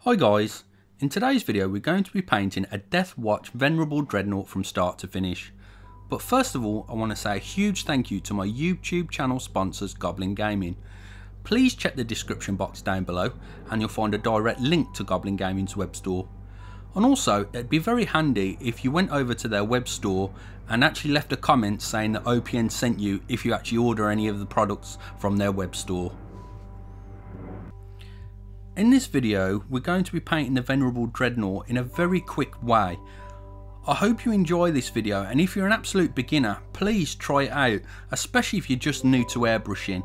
Hi guys, in today's video we're going to be painting a Deathwatch Venerable Dreadnought from start to finish. But first of all I want to say a huge thank you to my YouTube channel sponsors Goblin Gaming. Please check the description box down below and you'll find a direct link to Goblin Gaming's web store. And also it'd be very handy if you went over to their web store and actually left a comment saying that OPN sent you if you actually order any of the products from their web store. In this video we're going to be painting the Venerable Dreadnought in a very quick way. I hope you enjoy this video, and if you're an absolute beginner please try it out, especially if you're just new to airbrushing.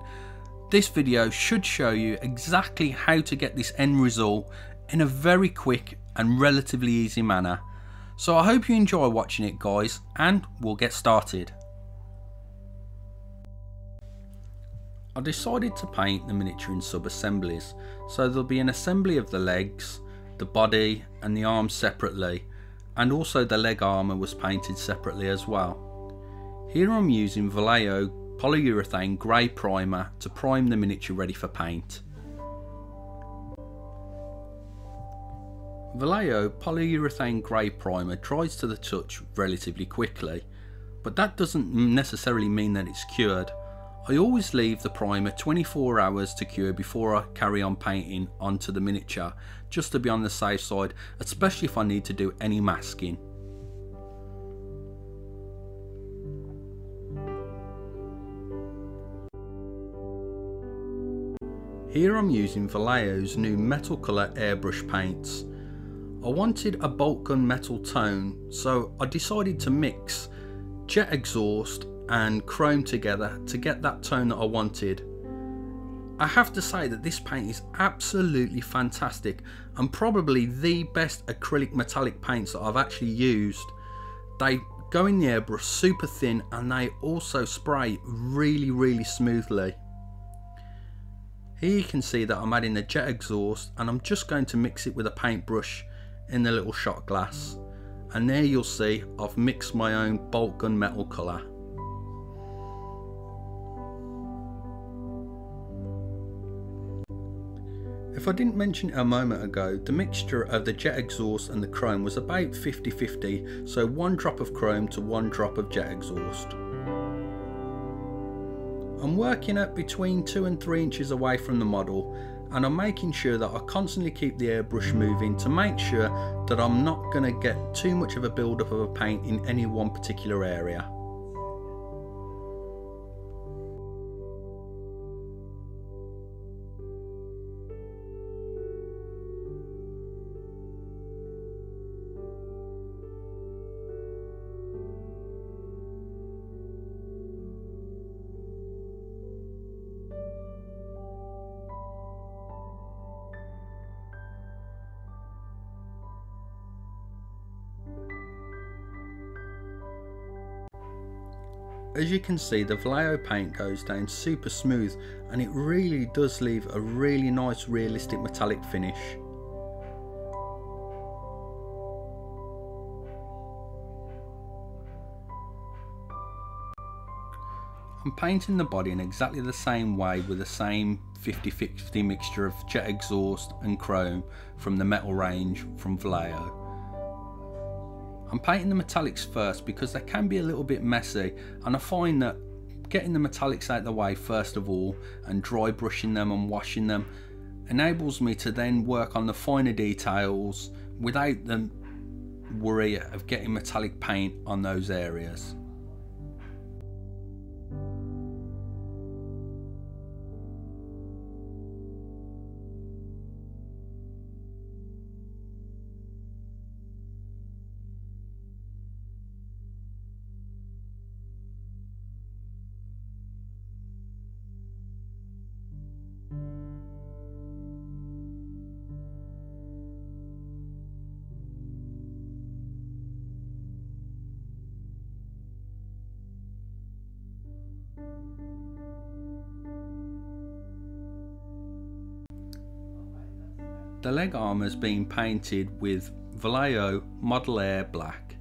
This video should show you exactly how to get this end result in a very quick and relatively easy manner. So I hope you enjoy watching it guys, and we'll get started. I decided to paint the miniature in sub-assemblies, so there'll be an assembly of the legs, the body and the arms separately, and also the leg armour was painted separately as well. Here I'm using Vallejo polyurethane grey primer to prime the miniature ready for paint. Vallejo polyurethane grey primer dries to the touch relatively quickly, but that doesn't necessarily mean that it's cured. I always leave the primer 24 hours to cure before I carry on painting onto the miniature, just to be on the safe side, especially if I need to do any masking. Here I'm using Vallejo's new metal colour airbrush paints. I wanted a bolt gun metal tone, so I decided to mix jet exhaust and chrome together to get that tone that I wanted. I have to say that this paint is absolutely fantastic and probably the best acrylic metallic paints that I've actually used. They go in the airbrush super thin and they also spray really smoothly. Here you can see that I'm adding the jet exhaust and I'm just going to mix it with a paintbrush in the little shot glass, and there you'll see I've mixed my own bolt gun metal colour. If I didn't mention it a moment ago, the mixture of the jet exhaust and the chrome was about 50-50, so 1 drop of chrome to 1 drop of jet exhaust. I'm working at between 2 and 3 inches away from the model, and I'm making sure that I constantly keep the airbrush moving to make sure that I'm not going to get too much of a build-up of a paint in any one particular area. As you can see, the Vallejo paint goes down super smooth and it really does leave a really nice realistic metallic finish. I'm painting the body in exactly the same way with the same 50-50 mixture of jet exhaust and chrome from the metal range from Vallejo. I'm painting the metallics first because they can be a little bit messy, and I find that getting the metallics out of the way first of all and dry brushing them and washing them enables me to then work on the finer details without the worry of getting metallic paint on those areas. The leg armour is being painted with Vallejo Model Air Black.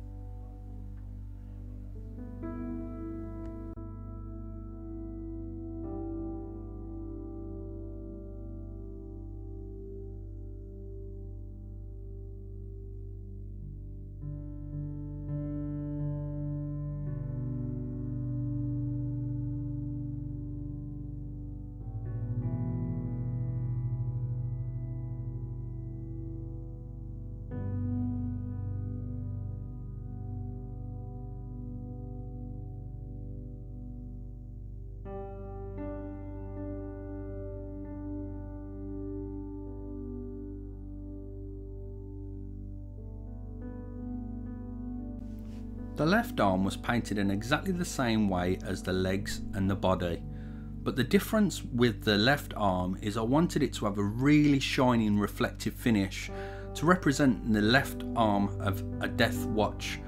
The left arm was painted in exactly the same way as the legs and the body, but the difference with the left arm is I wanted it to have a really shiny and reflective finish to represent the left arm of a Deathwatch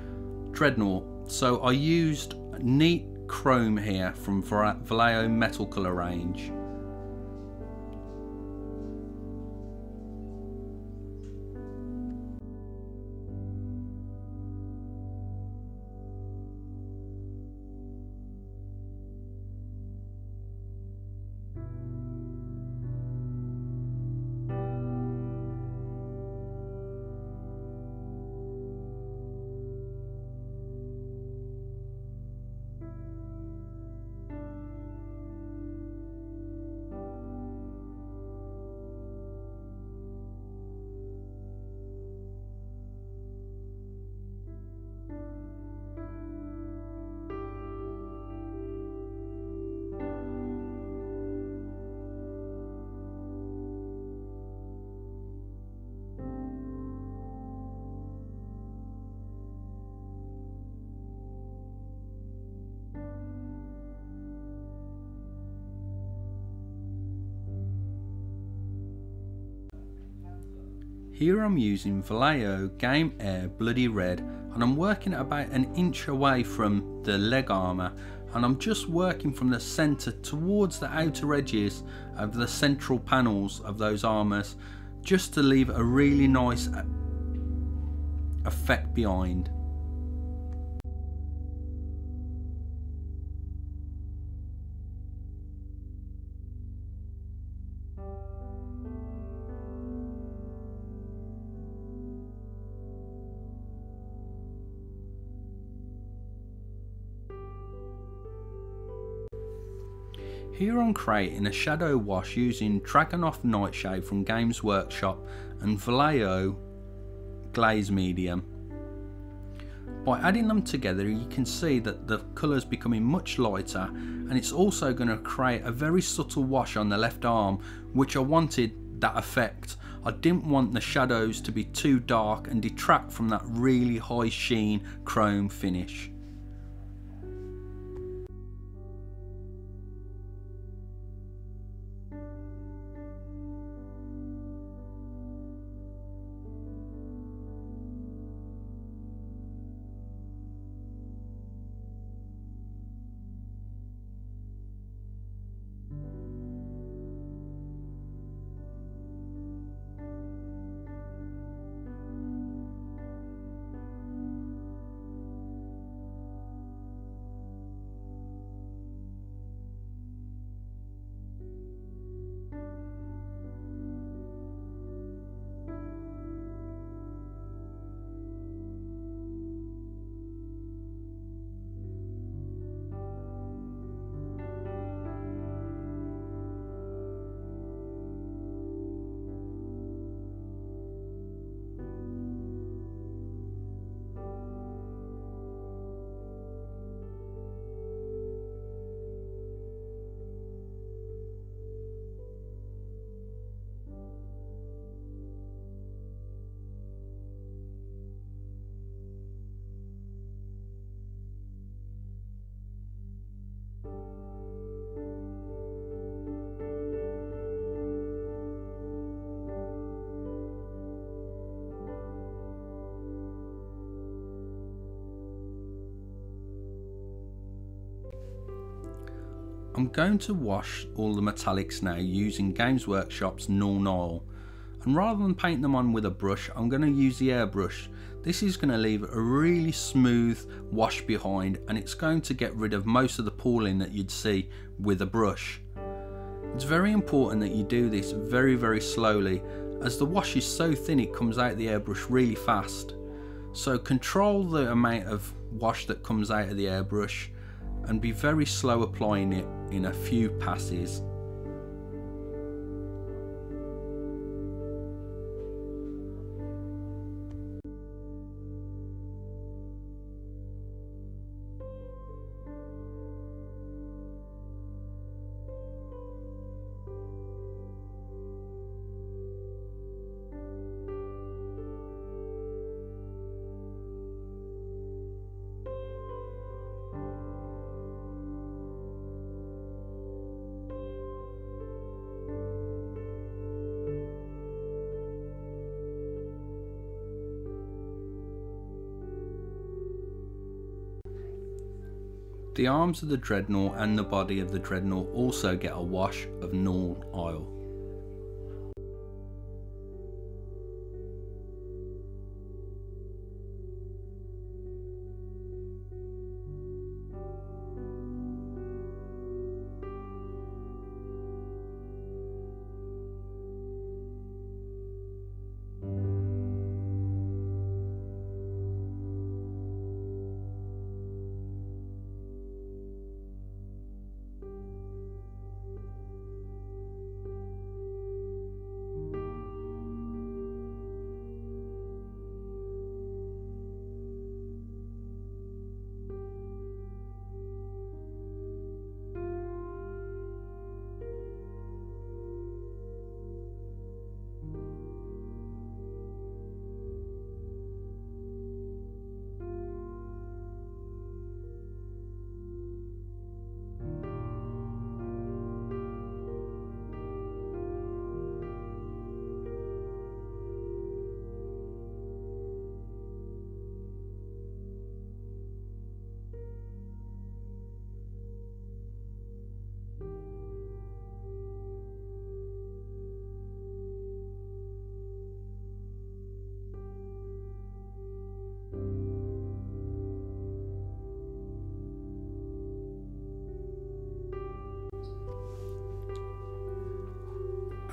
Dreadnought. So I used neat chrome here from Vallejo metal colour range. Here I'm using Vallejo Game Air Bloody Red, and I'm working at about an inch away from the leg armour, and I'm just working from the centre towards the outer edges of the central panels of those armours, just to leave a really nice effect behind. Here I'm creating a shadow wash using Dragonoff Nightshade from Games Workshop and Vallejo Glaze Medium. By adding them together, you can see that the colour's becoming much lighter, and it's also going to create a very subtle wash on the left arm, which I wanted that effect. I didn't want the shadows to be too dark and detract from that really high sheen chrome finish. I'm going to wash all the metallics now using Games Workshop's Null Nile, and rather than paint them on with a brush, I'm going to use the airbrush. This is going to leave a really smooth wash behind, and it's going to get rid of most of the pooling that you'd see with a brush. It's very important that you do this very slowly, as the wash is so thin it comes out the airbrush really fast. So control the amount of wash that comes out of the airbrush and be very slow applying it in a few passes. The arms of the Dreadnought and the body of the Dreadnought also get a wash of Null oil.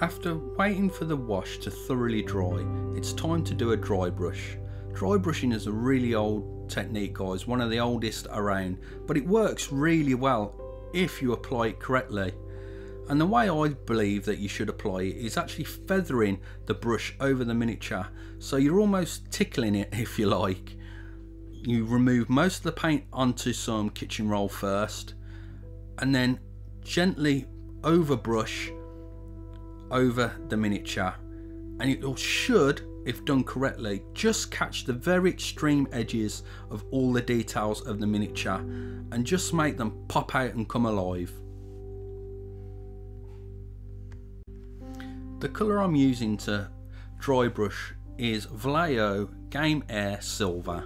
After waiting for the wash to thoroughly dry, it's time to do a dry brush. Dry brushing is a really old technique, guys, one of the oldest around, but it works really well if you apply it correctly. And the way I believe that you should apply it is actually feathering the brush over the miniature, so you're almost tickling it, if you like. You remove most of the paint onto some kitchen roll first, and then gently overbrush over the miniature, and it should, if done correctly, just catch the very extreme edges of all the details of the miniature and just make them pop out and come alive. The colour I'm using to dry brush is Vallejo Game Air Silver.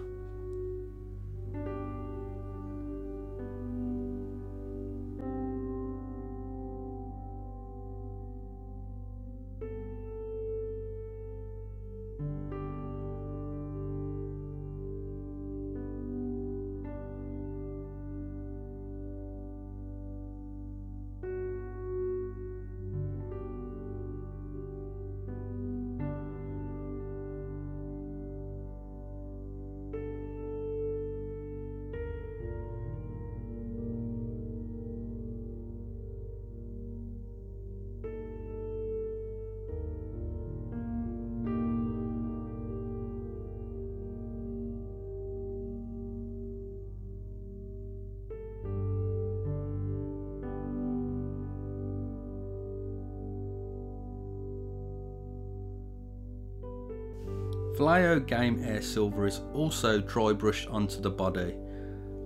Vallejo Game Air Silver is also dry brushed onto the body,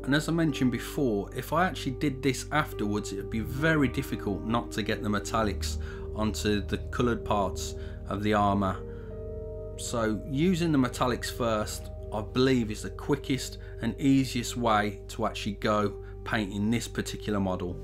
and as I mentioned before, if I actually did this afterwards, it would be very difficult not to get the metallics onto the coloured parts of the armour. So using the metallics first, I believe, is the quickest and easiest way to actually go painting this particular model.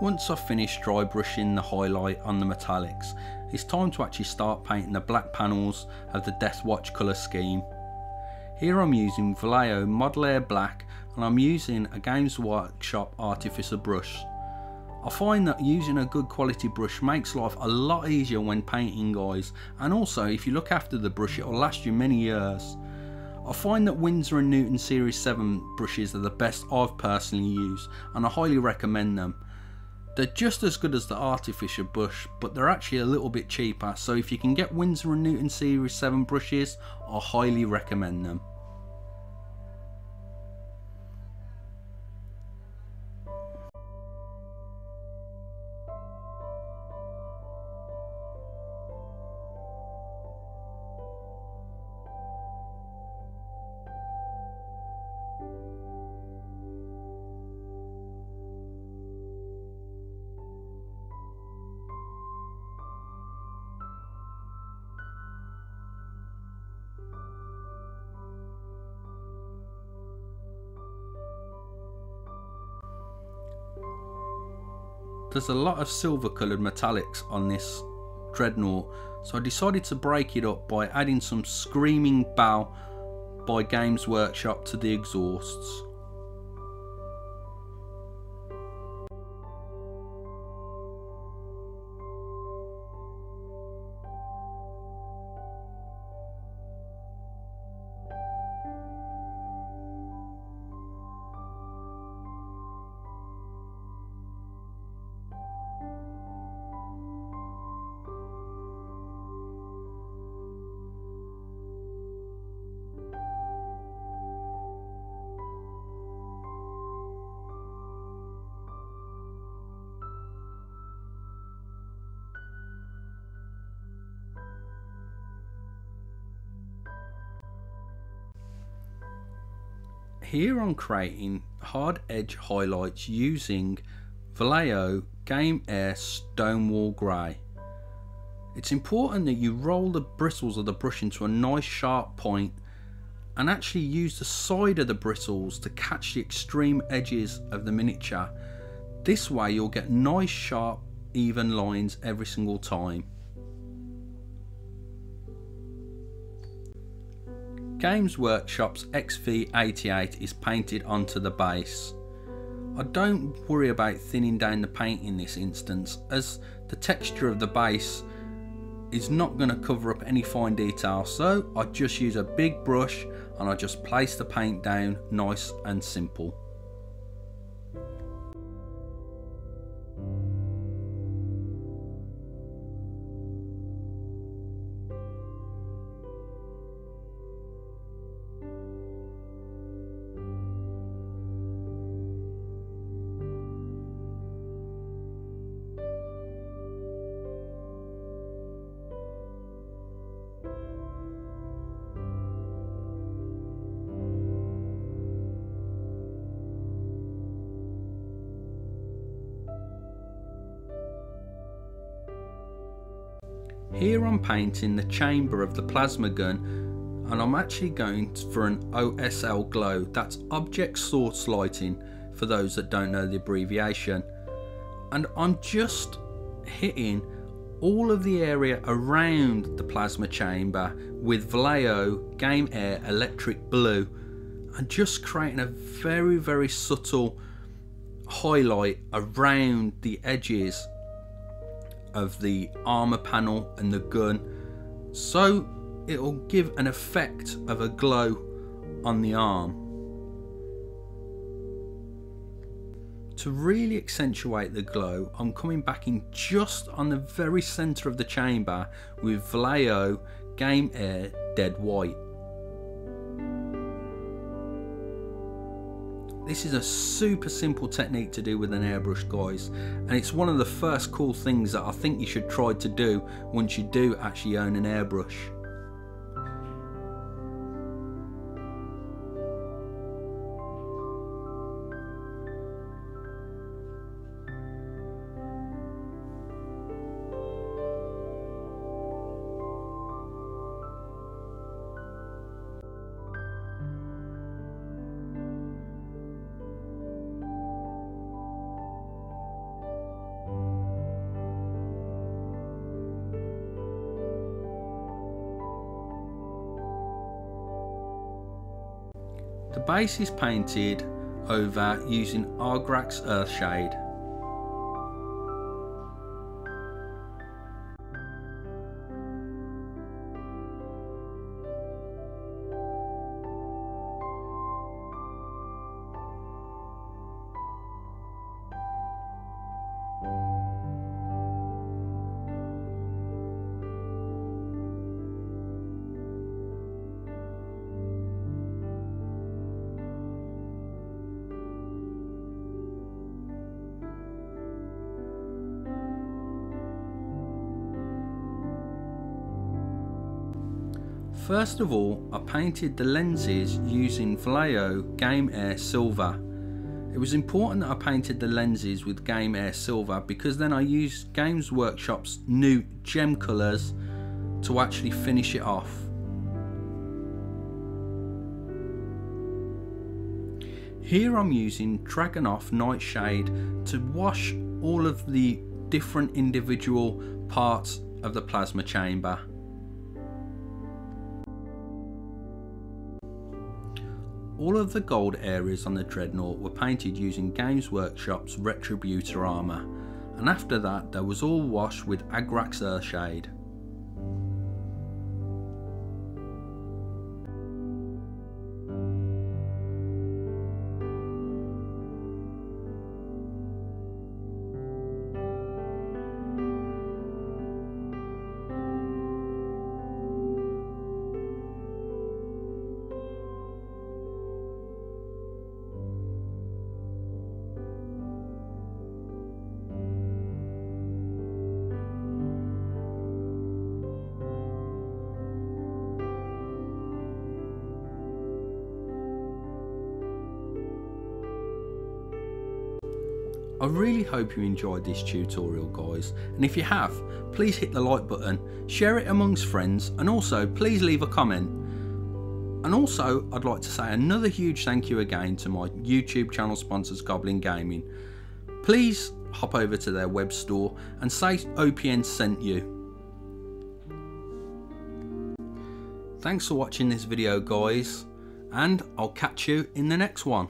Once I've finished dry brushing the highlight on the metallics, it's time to actually start painting the black panels of the Deathwatch colour scheme. Here I'm using Vallejo Model Air Black, and I'm using a Games Workshop Artificer brush. I find that using a good quality brush makes life a lot easier when painting, guys, and also if you look after the brush, it will last you many years. I find that Winsor & Newton Series 7 brushes are the best I've personally used, and I highly recommend them. They're just as good as the artificial brush, but they're actually a little bit cheaper, so if you can get Winsor & Newton Series 7 brushes, I highly recommend them. There's a lot of silver coloured metallics on this Dreadnought, so I decided to break it up by adding some Screaming Bell by Games Workshop to the exhausts. Here I'm creating hard edge highlights using Vallejo Game Air Stonewall Grey. It's important that you roll the bristles of the brush into a nice sharp point and actually use the side of the bristles to catch the extreme edges of the miniature. This way you'll get nice sharp even lines every single time. Games Workshop's XV88 is painted onto the base. I don't worry about thinning down the paint in this instance, as the texture of the base is not going to cover up any fine detail, so I just use a big brush and I just place the paint down nice and simple. Here I'm painting the chamber of the plasma gun, and I'm actually going for an OSL glow. That's object source lighting for those that don't know the abbreviation. And I'm just hitting all of the area around the plasma chamber with Vallejo Game Air Electric Blue, and just creating a very subtle highlight around the edges of the armor panel and the gun, so it'll give an effect of a glow on the arm. To really accentuate the glow, I'm coming back in just on the very center of the chamber with Vallejo Game Air Dead White. This is a super simple technique to do with an airbrush, guys, and it's one of the first cool things that I think you should try to do once you do actually own an airbrush. The base is painted over using Argrax Earthshade. First of all, I painted the lenses using Vallejo Game Air Silver. It was important that I painted the lenses with Game Air Silver because then I used Games Workshop's new gem colours to actually finish it off. Here I'm using Dragon's Nightshade to wash all of the different individual parts of the plasma chamber. All of the gold areas on the Dreadnought were painted using Games Workshop's Retributor armour, and after that they was all washed with Agrax Earthshade. I really hope you enjoyed this tutorial, guys, and if you have, please hit the like button, share it amongst friends, and also please leave a comment. And also I'd like to say another huge thank you again to my YouTube channel sponsors Goblin Gaming. Please hop over to their web store and say OPN sent you. Thanks for watching this video, guys, and I'll catch you in the next one.